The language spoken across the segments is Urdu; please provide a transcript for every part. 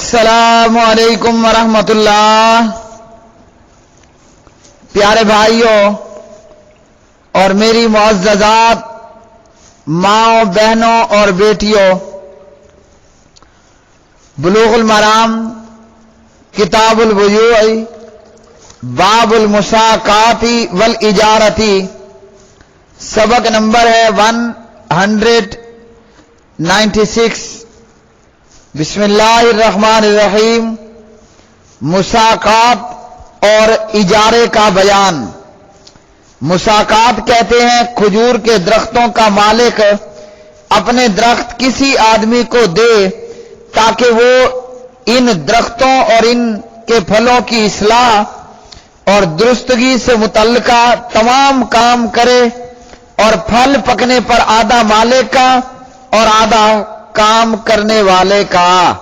السلام علیکم ورحمۃ اللہ۔ پیارے بھائیوں اور میری معززات ماؤں، بہنوں اور بیٹیوں، بلوغ المرام کتاب البیوع باب المساقات والاجارۃ، سبق نمبر ہے 196۔ بسم اللہ الرحمن الرحیم۔ مساقات اور اجارے کا بیان۔ مساقات کہتے ہیں کھجور کے درختوں کا مالک اپنے درخت کسی آدمی کو دے تاکہ وہ ان درختوں اور ان کے پھلوں کی اصلاح اور درستگی سے متعلقہ تمام کام کرے، اور پھل پکنے پر آدھا مالک کا اور آدھا کام کرنے والے کا۔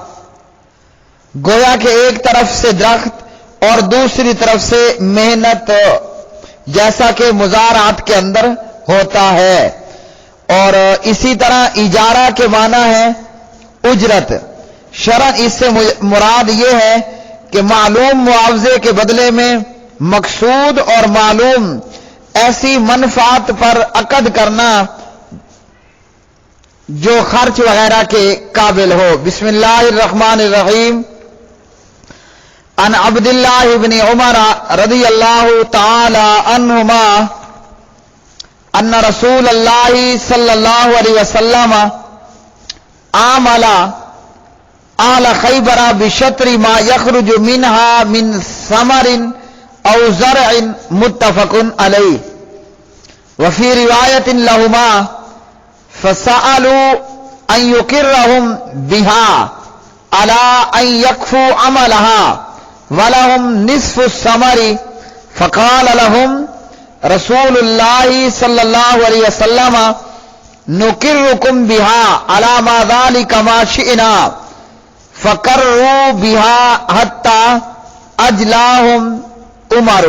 گویا کہ ایک طرف سے درخت اور دوسری طرف سے محنت، جیسا کہ مزارعات کے اندر ہوتا ہے، اور اسی طرح اجارہ کے معنی ہے اجرت۔ شرعاً اس سے مراد یہ ہے کہ معلوم معاوضے کے بدلے میں مقصود اور معلوم ایسی منفعت پر عقد کرنا جو خرچ وغیرہ کے قابل ہو۔ بسم اللہ الرحمن الرحیم۔ عن عبد اللہ بن عمر رضی اللہ تعالی عنہما ان رسول اللہ صلی اللہ علیہ وسلم عامل اہل خیبر بشطر ما یخرج منها من ثمر او زرع متفق علیہ، وفی روایت لہما فسألوا ان يقرهم بها على ان يكفوا عملها ولهم نصف الثمر، فقال لهم رسول الله صلى الله عليه وسلم نقركم بها على ما ذلك ما شئنا، فقروا بها حتى اجلاهم عمر۔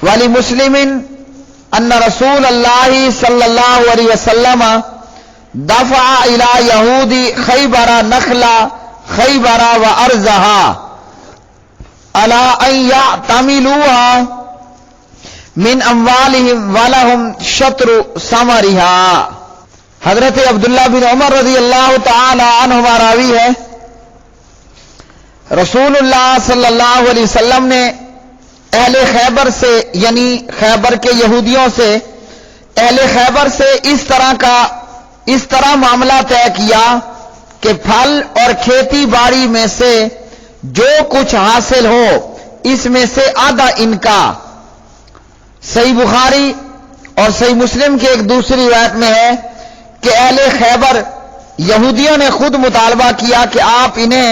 ولمسلم ان رسول اللہ صلی اللہ علیہ وسلم دفع الى یہود خیبر نخل خیبر وارضها على ان یعتملوها من اموالهم ولهم شطر ثمرها۔ حضرت عبداللہ بن عمر رضی اللہ تعالی عنہما راوی ہے، رسول اللہ صلی اللہ علیہ وسلم نے اہل خیبر سے، یعنی خیبر کے یہودیوں سے، اہل خیبر سے اس طرح معاملہ طے کیا کہ پھل اور کھیتی باڑی میں سے جو کچھ حاصل ہو اس میں سے آدھا ان کا۔ صحیح بخاری اور صحیح مسلم کی ایک دوسری روایت میں ہے کہ اہل خیبر یہودیوں نے خود مطالبہ کیا کہ آپ انہیں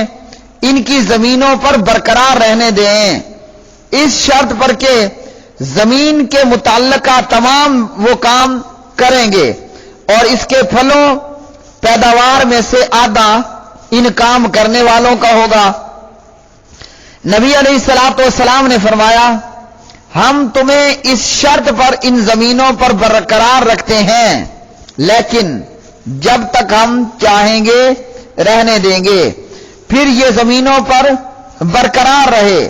ان کی زمینوں پر برقرار رہنے دیں، اس شرط پر کہ زمین کے متعلقہ تمام وہ کام کریں گے اور اس کے پھلوں پیداوار میں سے آدھا ان کام کرنے والوں کا ہوگا۔ نبی علیہ الصلوۃ والسلام نے فرمایا، ہم تمہیں اس شرط پر ان زمینوں پر برقرار رکھتے ہیں، لیکن جب تک ہم چاہیں گے رہنے دیں گے، پھر یہ زمینوں پر برقرار رہے،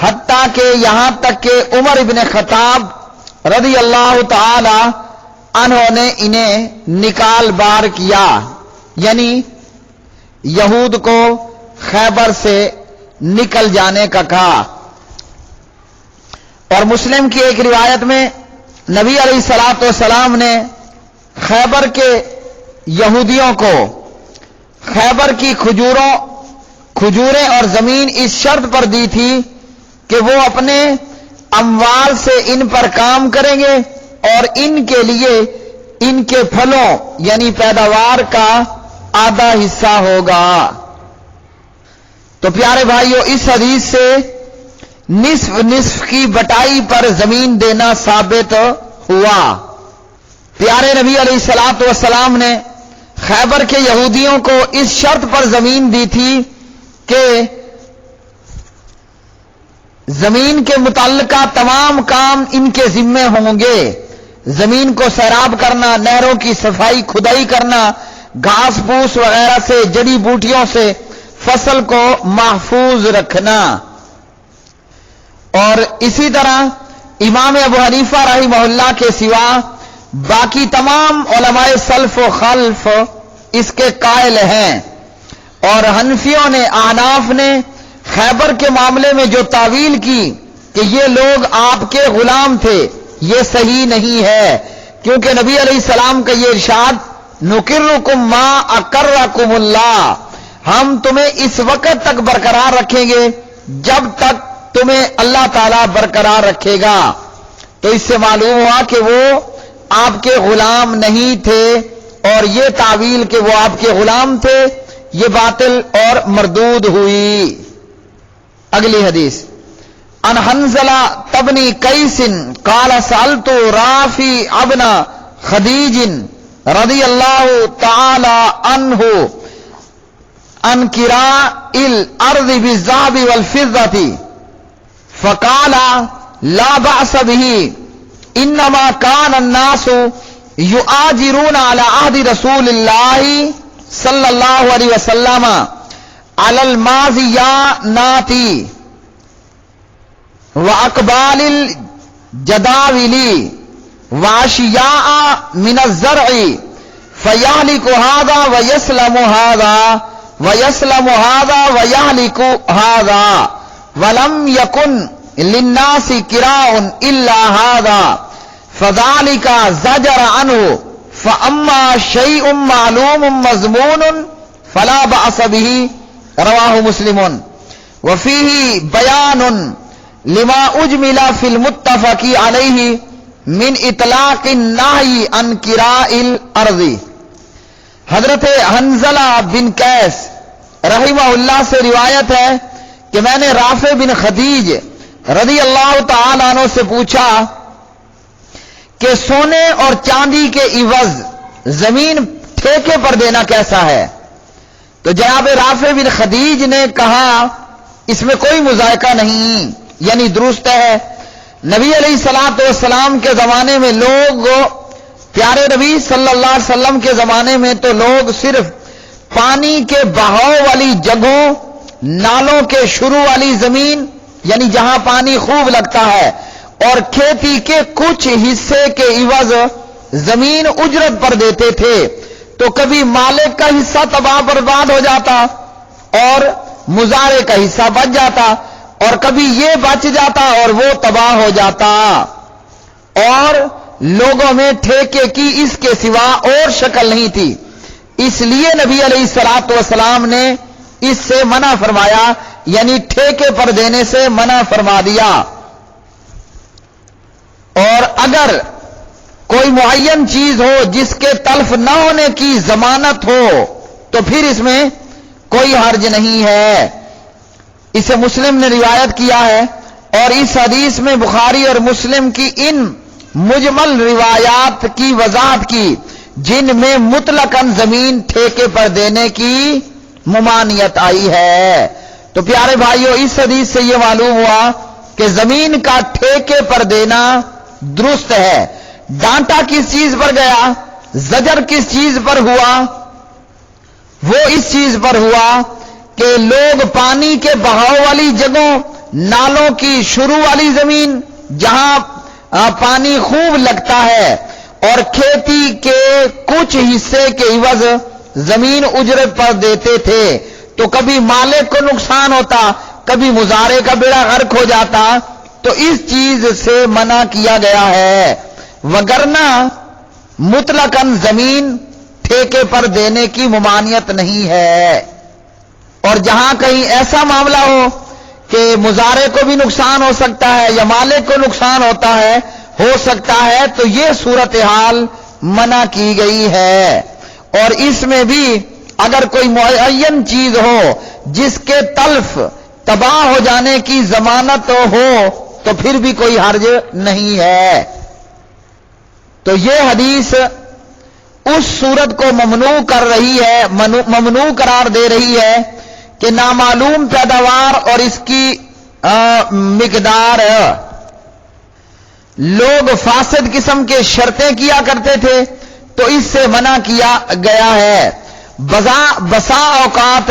حتیٰ کہ یہاں تک کہ عمر ابن خطاب رضی اللہ تعالی عنہ نے انہیں نکال بار کیا، یعنی یہود کو خیبر سے نکل جانے کا کہا۔ اور مسلم کی ایک روایت میں نبی علیہ الصلوۃ والسلام نے خیبر کے یہودیوں کو خیبر کی کھجوریں اور زمین اس شرط پر دی تھی کہ وہ اپنے اموال سے ان پر کام کریں گے اور ان کے لیے ان کے پھلوں یعنی پیداوار کا آدھا حصہ ہوگا۔ تو پیارے بھائیوں، اس حدیث سے نصف کی بٹائی پر زمین دینا ثابت ہوا۔ پیارے نبی علیہ الصلوۃ والسلام نے خیبر کے یہودیوں کو اس شرط پر زمین دی تھی کہ زمین کے متعلقہ تمام کام ان کے ذمے ہوں گے، زمین کو سیراب کرنا، نہروں کی صفائی کھدائی کرنا، گھاس پھوس وغیرہ سے، جڑی بوٹیوں سے فصل کو محفوظ رکھنا۔ اور اسی طرح امام ابو حنیفہ رحمہ اللہ کے سوا باقی تمام علماء سلف و خلف اس کے قائل ہیں۔ اور حنفیوں نے، احناف نے خیبر کے معاملے میں جو تعویل کی کہ یہ لوگ آپ کے غلام تھے، یہ صحیح نہیں ہے، کیونکہ نبی علیہ السلام کا یہ ارشاد نُقِرُّكُم مَا أَقَرَّكُمُ اللَّهُ، ہم تمہیں اس وقت تک برقرار رکھیں گے جب تک تمہیں اللہ تعالیٰ برقرار رکھے گا۔ تو اس سے معلوم ہوا کہ وہ آپ کے غلام نہیں تھے، اور یہ تعویل کہ وہ آپ کے غلام تھے یہ باطل اور مردود ہوئی۔ اگلی حدیث، ان حنزلہ تبنی قیس قال سألت رافی ابن خدیج رضی اللہ تعالی عنہ ان کراء الارض بالذهب والفضة فقال لا بأس به انما كان الناس يؤاجرون على عهد رسول الله صلی اللہ علیہ وسلم علی المازیانات واقبال الجداول واشیاء من الزرع فیہلک هذا ویسلم هذا ویسلم هذا ویہلک هذا ولم یکن للناس کراء الا هذا فذلك زجر عنه فَأَمَّا شَيْءٌ مَعْلُومٌ مَّضْمُونٌ فَلَا بَأْسَ بِهِ رواہ مسلم۔ وفیہ بیان لما اجمل فی المتفق علیہ من اطلاق النہی عن کراء الارض۔ حضرت حنزلہ بن قیس رحمہ اللہ سے روایت ہے کہ میں نے رافع بن خدیج رضی اللہ تعالیٰ عنہ سے پوچھا کہ سونے اور چاندی کے عوض زمین ٹھیکے پر دینا کیسا ہے؟ تو جناب رافع بن خدیج نے کہا اس میں کوئی مذائقہ نہیں، یعنی درست ہے۔ نبی علیہ الصلوۃ والسلام کے زمانے میں لوگ، پیارے نبی صلی اللہ علیہ وسلم کے زمانے میں تو لوگ صرف پانی کے بہاؤ والی جگہوں، نالوں کے شروع والی زمین، یعنی جہاں پانی خوب لگتا ہے، اور کھیتی کے کچھ حصے کے عوض زمین اجرت پر دیتے تھے۔ تو کبھی مالک کا حصہ تباہ برباد ہو جاتا اور مزارع کا حصہ بچ جاتا، اور کبھی یہ بچ جاتا اور وہ تباہ ہو جاتا، اور لوگوں میں ٹھیکے کی اس کے سوا اور شکل نہیں تھی۔ اس لیے نبی علیہ الصلوۃ والسلام نے اس سے منع فرمایا، یعنی ٹھیکے پر دینے سے منع فرما دیا۔ اور اگر کوئی معین چیز ہو جس کے تلف نہ ہونے کی ضمانت ہو تو پھر اس میں کوئی حرج نہیں ہے۔ اسے مسلم نے روایت کیا ہے، اور اس حدیث میں بخاری اور مسلم کی ان مجمل روایات کی وضاحت کی جن میں مطلقاً زمین ٹھیکے پر دینے کی ممانعت آئی ہے۔ تو پیارے بھائیو، اس حدیث سے یہ معلوم ہوا کہ زمین کا ٹھیکے پر دینا درست ہے۔ ڈانٹا کس چیز پر گیا، زجر کس چیز پر ہوا؟ وہ اس چیز پر ہوا کہ لوگ پانی کے بہاؤ والی جگہوں، نالوں کی شروع والی زمین جہاں پانی خوب لگتا ہے، اور کھیتی کے کچھ حصے کے عوض زمین اجرت پر دیتے تھے۔ تو کبھی مالک کو نقصان ہوتا، کبھی مزارع کا بیڑا غرق ہو جاتا، تو اس چیز سے منع کیا گیا ہے، وگرنہ مطلقاً زمین ٹھیکے پر دینے کی ممانعت نہیں ہے۔ اور جہاں کہیں ایسا معاملہ ہو کہ مزارع کو بھی نقصان ہو سکتا ہے یا مالک کو نقصان ہو سکتا ہے، تو یہ صورتحال منع کی گئی ہے۔ اور اس میں بھی اگر کوئی معین چیز ہو جس کے تلف تباہ ہو جانے کی ضمانت ہو تو پھر بھی کوئی حرج نہیں ہے۔ تو یہ حدیث اس صورت کو ممنوع کر رہی ہے، ممنوع قرار دے رہی ہے کہ نامعلوم پیداوار اور اس کی مقدار، لوگ فاسد قسم کے شرطیں کیا کرتے تھے تو اس سے منع کیا گیا ہے۔ بسا اوقات